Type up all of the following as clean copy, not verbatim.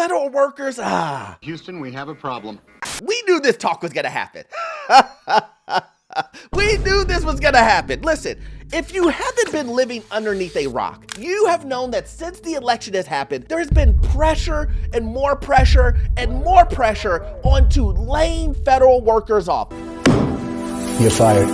federal workers, Houston, we have a problem. We knew this talk was gonna happen. We knew this was gonna happen. Listen, if you haven't been living underneath a rock, you have known that since the election has happened, there's been pressure and more pressure and more pressure onto laying federal workers off. You're fired.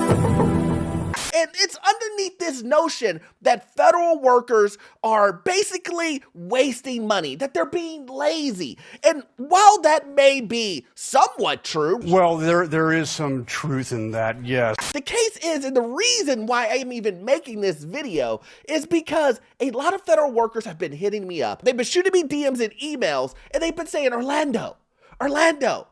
And it's underneath this notion that federal workers are basically wasting money, that they're being lazy. And while that may be somewhat true, Well, there is some truth in that, yes. the case is, and the reason why I am even making this video is because a lot of federal workers have been hitting me up. They've been shooting me DMs and emails, and they've been saying, Orlando,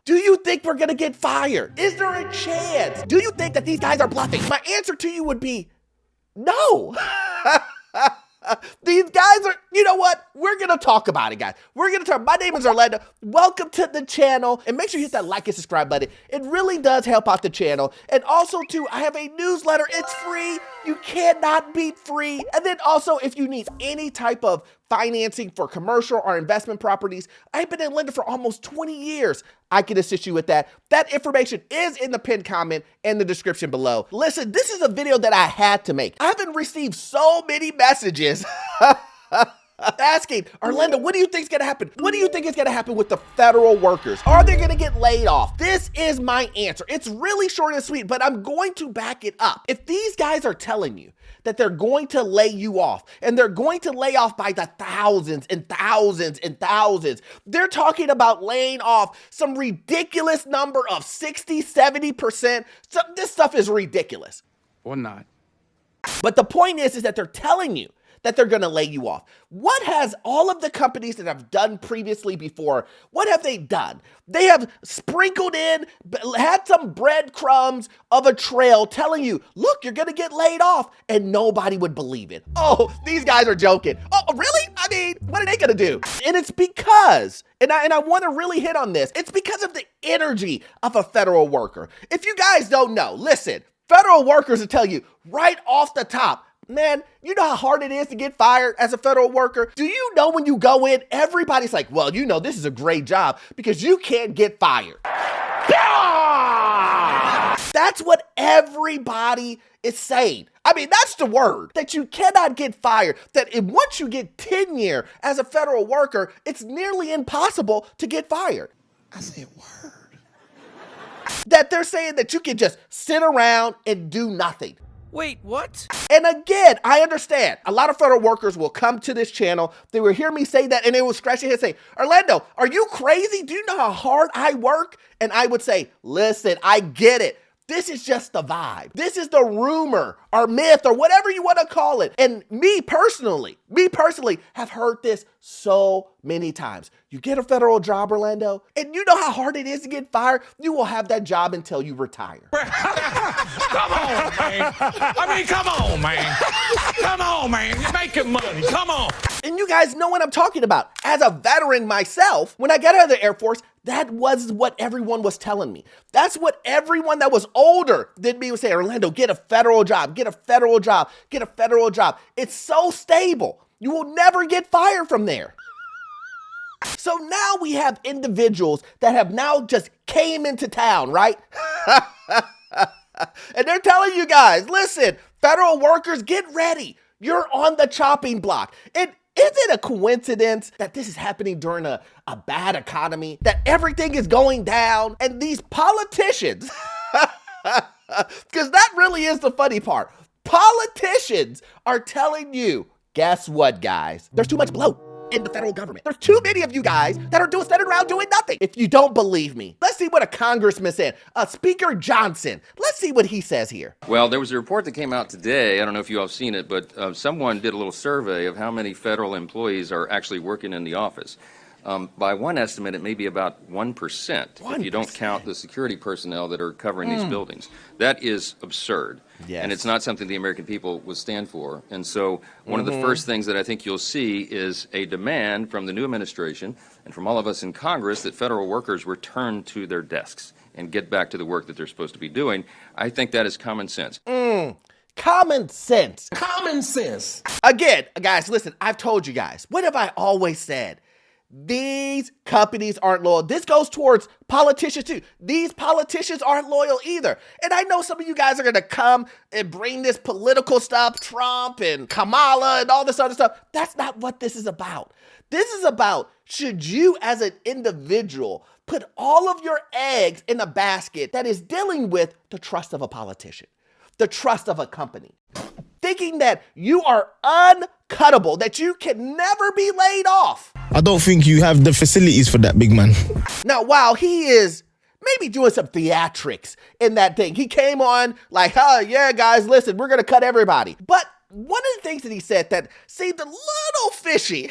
do you think we're gonna get fired? Is there a chance? Do you think that these guys are bluffing? My answer to you would be no. These guys are, you know what? We're gonna talk about it, guys. We're gonna talk. My name is Orlando. Welcome to the channel. And make sure you hit that like and subscribe button. It really does help out the channel. And also, too, I have a newsletter. It's free. You cannot beat free. And then also, if you need any type of financing for commercial or investment properties, I've been a lender for almost 20 years. I can assist you with that. That information is in the pinned comment and the description below. Listen, this is a video that I had to make. I haven't received so many messages asking, Orlando, what do you think is gonna happen? What do you think is gonna happen with the federal workers? Are they gonna get laid off? This is my answer. It's really short and sweet, but I'm going to back it up. If these guys are telling you that they're going to lay you off, and they're going to lay off by the thousands and thousands and thousands, they're talking about laying off some ridiculous number of 60, 70%. So this stuff is ridiculous. Or not. But the point is that they're telling you that they're gonna lay you off. What has all of the companies that have done previously before, what have they done? They have sprinkled in, had some breadcrumbs of a trail telling you, look, you're gonna get laid off, and nobody would believe it. Oh, these guys are joking. Oh, really? I mean, what are they gonna do? And it's because, and I wanna really hit on this, it's because of the energy of a federal worker. If you guys don't know, listen, federal workers will tell you right off the top, man, you know how hard it is to get fired as a federal worker? Do you know when you go in, everybody's like, well, you know, this is a great job because you can't get fired. That's what everybody is saying. I mean, that's the word, that you cannot get fired, that once you get tenure as a federal worker, it's nearly impossible to get fired. I said, word. That they're saying that you can just sit around and do nothing. Wait, what? And again, I understand. A lot of federal workers will come to this channel. They will hear me say that and they will scratch their head and say, Orlando, are you crazy? Do you know how hard I work? And I would say, listen, I get it. This is just the vibe. This is the rumor or myth or whatever you want to call it. And me personally have heard this so many times. You get a federal job, Orlando, and you know how hard it is to get fired? You will have that job until you retire. Come on, man. I mean, come on, man. Come on, man. You're making money. Come on. And you guys know what I'm talking about. As a veteran myself, when I got out of the Air Force, that was what everyone was telling me. That's what everyone that was older than me would say, Orlando, get a federal job, get a federal job, get a federal job. It's so stable. You will never get fired from there. So now we have individuals that have now just came into town, right? And they're telling you guys, listen, federal workers, get ready. You're on the chopping block. And is it a coincidence that this is happening during a bad economy, that everything is going down, and these politicians, because that really is the funny part, politicians are telling you, guess what, guys? There's too much bloat in the federal government. There's too many of you guys that are standing around doing nothing. If you don't believe me, let's see what a congressman said. Speaker Johnson, let's see what he says here. Well, there was a report that came out today. I don't know if you all have seen it, but someone did a little survey of how many federal employees are actually working in the office. By one estimate, it may be about 1%, if you don't count the security personnel that are covering these buildings. That is absurd. Yes. And it's not something the American people would stand for. And so one of the first things that I think you'll see is a demand from the new administration and from all of us in Congress that federal workers return to their desks and get back to the work that they're supposed to be doing. I think that is common sense. Common sense. Common sense. Again, guys, listen, I've told you guys, what have I always said? these companies aren't loyal. This goes towards politicians too. These politicians aren't loyal either. And I know some of you guys are going to come and bring this political stuff, Trump and Kamala and all this other stuff. That's not what this is about. This is about, should you as an individual put all of your eggs in a basket that is dealing with the trust of a politician, the trust of a company, thinking that you are uncuttable, that you can never be laid off. I don't think you have the facilities for that, big man. Now, while he is maybe doing some theatrics in that thing, he came on like, oh, yeah, guys, listen, we're going to cut everybody. But one of the things that he said that seemed a little fishy,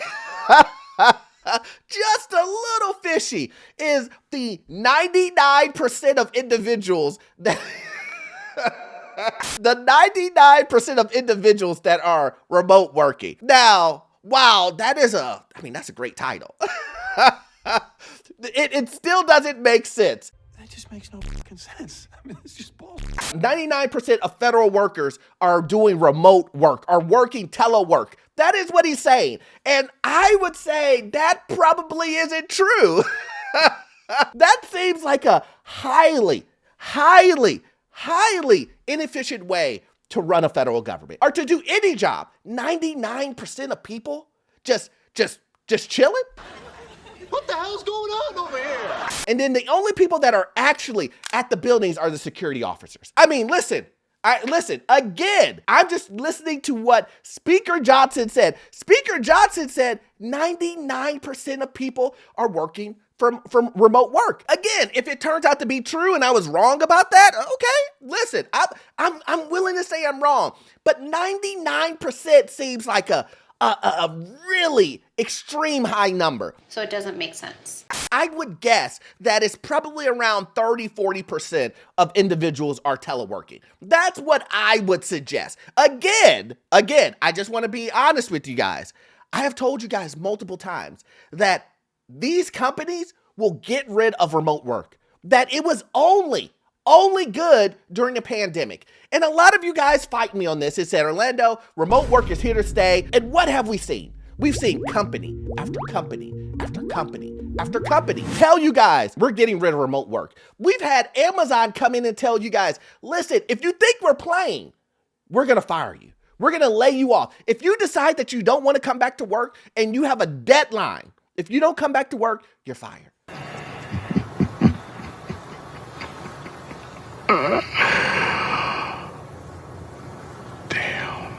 just a little fishy, is the 99% of individuals that... the 99% of individuals that are remote working. Now, wow, that's a great title. It still doesn't make sense. That just makes no fucking sense. I mean, it's just bullshit. 99% of federal workers are doing remote work, are working telework. That is what he's saying. And I would say that probably isn't true. That seems like a highly inefficient way to run a federal government or to do any job. 99% of people just chilling. What the hell's going on over here? And then the only people that are actually at the buildings are the security officers. I mean, listen, again, I'm just listening to what Speaker Johnson said. Speaker Johnson said 99% of people are working from remote work. Again, if it turns out to be true and I was wrong about that, okay, listen, I'm willing to say I'm wrong. But 99% seems like a really extreme high number. So it doesn't make sense. I would guess that it's probably around 30-40% of individuals are teleworking. That's what I would suggest. Again, I just want to be honest with you guys. I have told you guys multiple times that these companies will get rid of remote work, that it was only good during the pandemic. And a lot of you guys fight me on this and said, Orlando, remote work is here to stay. And what have we seen? We've seen company after company after company after company tell you guys we're getting rid of remote work. We've had Amazon come in and tell you guys, listen, if you think we're playing, we're going to fire you. We're going to lay you off. If you decide that you don't want to come back to work and you have a deadline, if you don't come back to work, you're fired. Damn.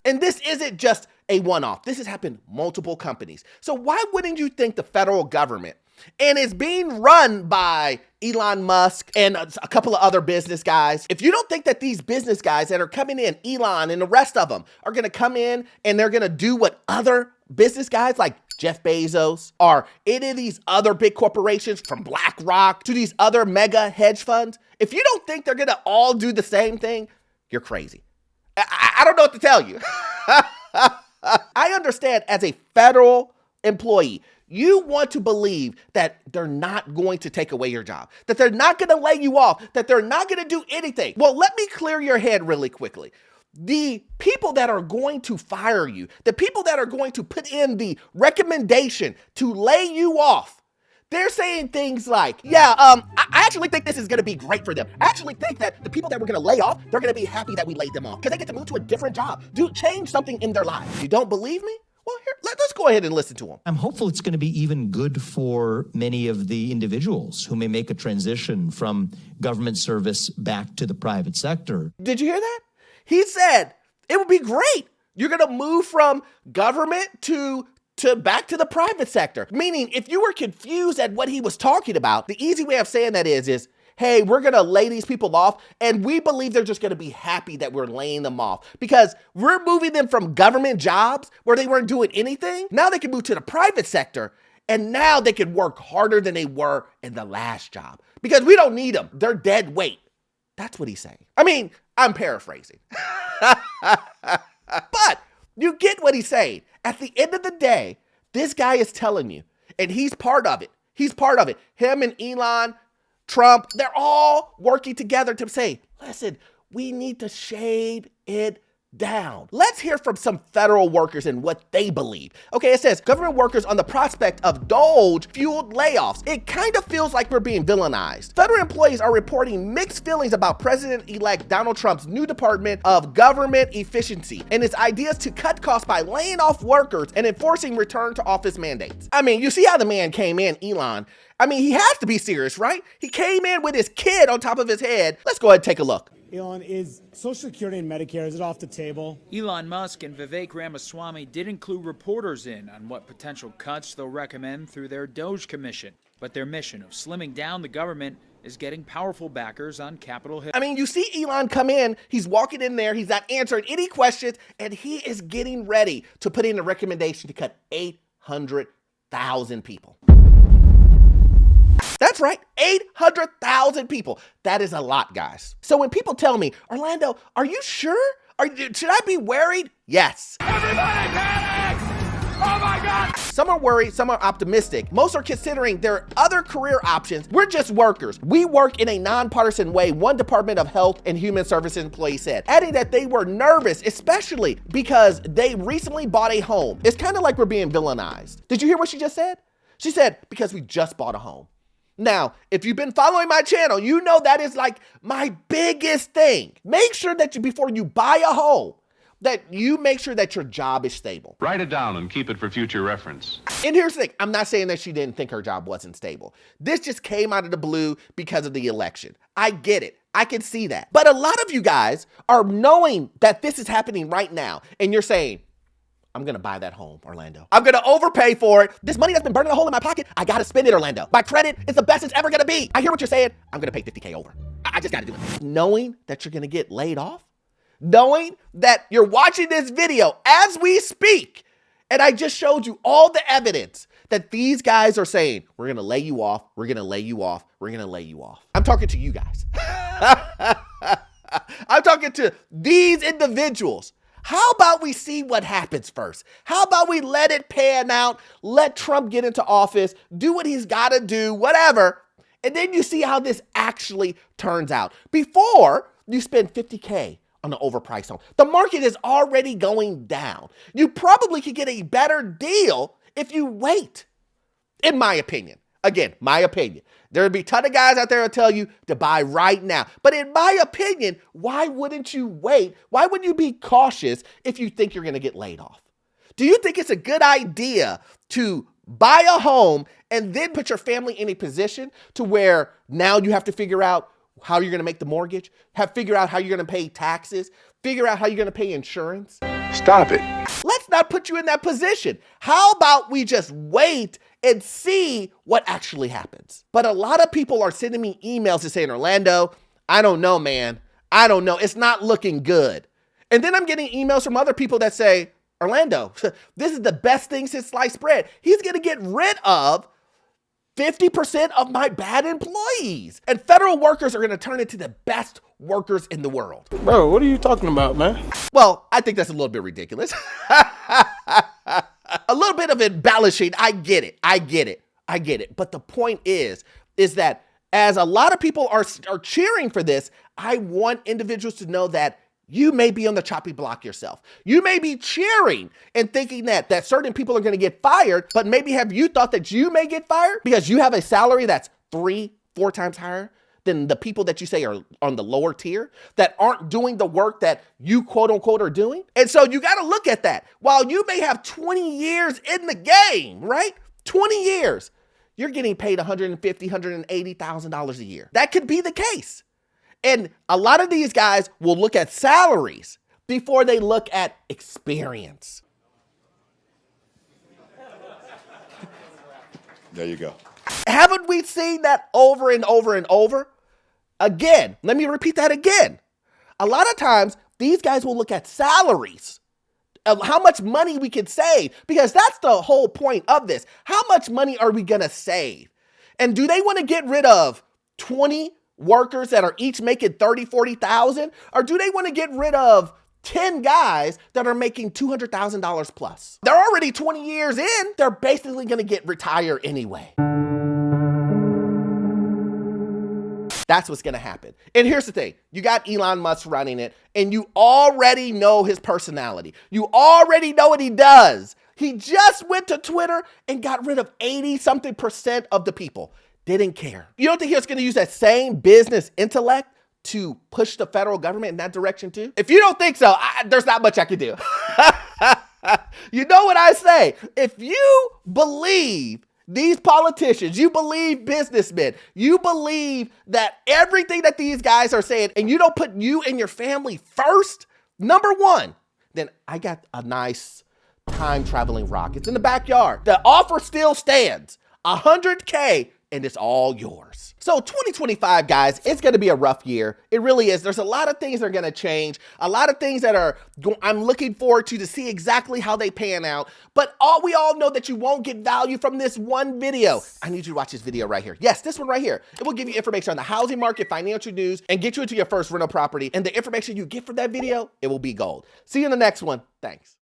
And this isn't just a one-off. This has happened multiple companies. So why wouldn't you think the federal government, and it's being run by Elon Musk and a couple of other business guys, if you don't think that these business guys that are coming in, Elon and the rest of them, are going to come in and they're going to do what other business guys like Jeff Bezos or any of these other big corporations from BlackRock to these other mega hedge funds, if you don't think they're going to all do the same thing, you're crazy. I don't know what to tell you. I understand as a federal employee, you want to believe that they're not going to take away your job, that they're not going to lay you off, that they're not going to do anything. Well, let me clear your head really quickly. The people that are going to fire you, the people that are going to put in the recommendation to lay you off, they're saying things like, I actually think this is going to be great for them. I actually think that the people that we're going to lay off, they're going to be happy that we laid them off because they get to move to a different job, change something in their lives. You don't believe me? Well, here, let's go ahead and listen to them. I'm hopeful it's going to be even good for many of the individuals who may make a transition from government service back to the private sector. Did you hear that? He said it would be great. You're going to move from government to back to the private sector. Meaning, if you were confused at what he was talking about, the easy way of saying that is, hey, we're going to lay these people off, and we believe they're just going to be happy that we're laying them off because we're moving them from government jobs where they weren't doing anything. Now they can move to the private sector, and now they can work harder than they were in the last job because we don't need them. They're dead weight. That's what he's saying. I mean, I'm paraphrasing. But you get what he's saying. At the end of the day, this guy is telling you, and he's part of it. He's part of it. Him and Elon, Trump, they're all working together to say, listen, we need to shade it down. Let's hear from some federal workers and what they believe. Okay, it says government workers on the prospect of Doge-fueled layoffs. It kind of feels like we're being villainized. Federal employees are reporting mixed feelings about President-elect Donald Trump's new Department of Government Efficiency and its ideas to cut costs by laying off workers and enforcing return to office mandates. I mean, you see how the man came in, Elon. I mean, he has to be serious, right? He came in with his kid on top of his head. Let's go ahead and take a look. Elon, is Social Security and Medicare, is it off the table? Elon Musk and Vivek Ramaswamy did include reporters in on what potential cuts they'll recommend through their Doge Commission. But their mission of slimming down the government is getting powerful backers on Capitol Hill. I mean, you see Elon come in, he's walking in there, he's not answering any questions, and he is getting ready to put in a recommendation to cut 800,000 people. That's right, 800,000 people. That is a lot, guys. So when people tell me, Orlando, are you sure? Should I be worried? Yes. Everybody panic! Oh my God! Some are worried, some are optimistic. Most are considering their other career options. We're just workers. We work in a nonpartisan way, one Department of Health and Human Services employee said, adding that they were nervous, especially because they recently bought a home. It's kind of like we're being villainized. Did you hear what she just said? She said, because we just bought a home. Now, if you've been following my channel, you know that is like my biggest thing. Make sure that before you buy a home, that you make sure that your job is stable. Write it down and keep it for future reference. And here's the thing, I'm not saying that she didn't think her job wasn't stable. This just came out of the blue because of the election. I get it. I can see that. But a lot of you guys are knowing that this is happening right now, and you're saying, I'm gonna buy that home, Orlando. I'm gonna overpay for it. This money that's been burning a hole in my pocket, I gotta spend it, Orlando. My credit is the best it's ever gonna be. I hear what you're saying. I'm gonna pay 50K over. I just gotta do it. Knowing that you're gonna get laid off, knowing that you're watching this video as we speak, and I just showed you all the evidence that these guys are saying, we're gonna lay you off, we're gonna lay you off, we're gonna lay you off. I'm talking to you guys. I'm talking to these individuals. How about we see what happens first? How about we let it pan out, let Trump get into office, do what he's got to do, whatever, and then you see how this actually turns out. Before you spend 50K on an overpriced home, the market is already going down. You probably could get a better deal if you wait, in my opinion. Again, my opinion. There'll be a ton of guys out there who tell you to buy right now. But in my opinion, why wouldn't you wait? Why wouldn't you be cautious if you think you're going to get laid off? Do you think it's a good idea to buy a home and then put your family in a position to where now you have to figure out how you're going to make the mortgage, figure out how you're going to pay taxes, figure out how you're going to pay insurance? Stop it. Let's not put you in that position. How about we just wait and see what actually happens? But a lot of people are sending me emails and saying, Orlando, I don't know, man. I don't know. It's not looking good. And then I'm getting emails from other people that say, Orlando, this is the best thing since sliced bread. He's going to get rid of 50% of my bad employees. And federal workers are going to turn into the best workers in the world. Bro, what are you talking about, man? Well, I think that's a little bit ridiculous. A little bit of embellishing. I get it. But the point is that as a lot of people are cheering for this, I want individuals to know that you may be on the choppy block yourself. You may be cheering and thinking that certain people are going to get fired, but maybe have you thought that you may get fired because you have a salary that's 3-4 times higher than the people that you say are on the lower tier that aren't doing the work that you quote unquote are doing? And so you got to look at that. While you may have 20 years in the game, right? 20 years, you're getting paid $150,000, $180,000 a year. That could be the case. And a lot of these guys will look at salaries before they look at experience. There you go. Haven't we seen that over and over and over? Again, let me repeat that again. A lot of times, these guys will look at salaries of how much money we can save, because that's the whole point of this. How much money are we going to save? And do they want to get rid of 20 workers that are each making 30, 40,000? Or do they want to get rid of 10 guys that are making $200,000 plus? They're already 20 years in. They're basically going to retire anyway. That's what's gonna happen. And here's the thing, you got Elon Musk running it, and you already know his personality. You already know what he does. He just went to Twitter and got rid of 80-something% of the people. Didn't care. You don't think he's gonna use that same business intellect to push the federal government in that direction too? If you don't think so, there's not much I can do. You know what I say? If you believe these politicians, you believe businessmen, you believe that everything that these guys are saying, and you don't put you and your family first, number one, then I got a nice time traveling rock. It's in the backyard. The offer still stands. $100K, and it's all yours. So 2025, guys, it's going to be a rough year. It really is. There's a lot of things that are going to change, a lot of things that I'm looking forward to see exactly how they pan out. But we all know that you won't get value from this one video. I need you to watch this video right here. Yes, this one right here. It will give you information on the housing market, financial news, and get you into your first rental property. And the information you get from that video, it will be gold. See you in the next one. Thanks.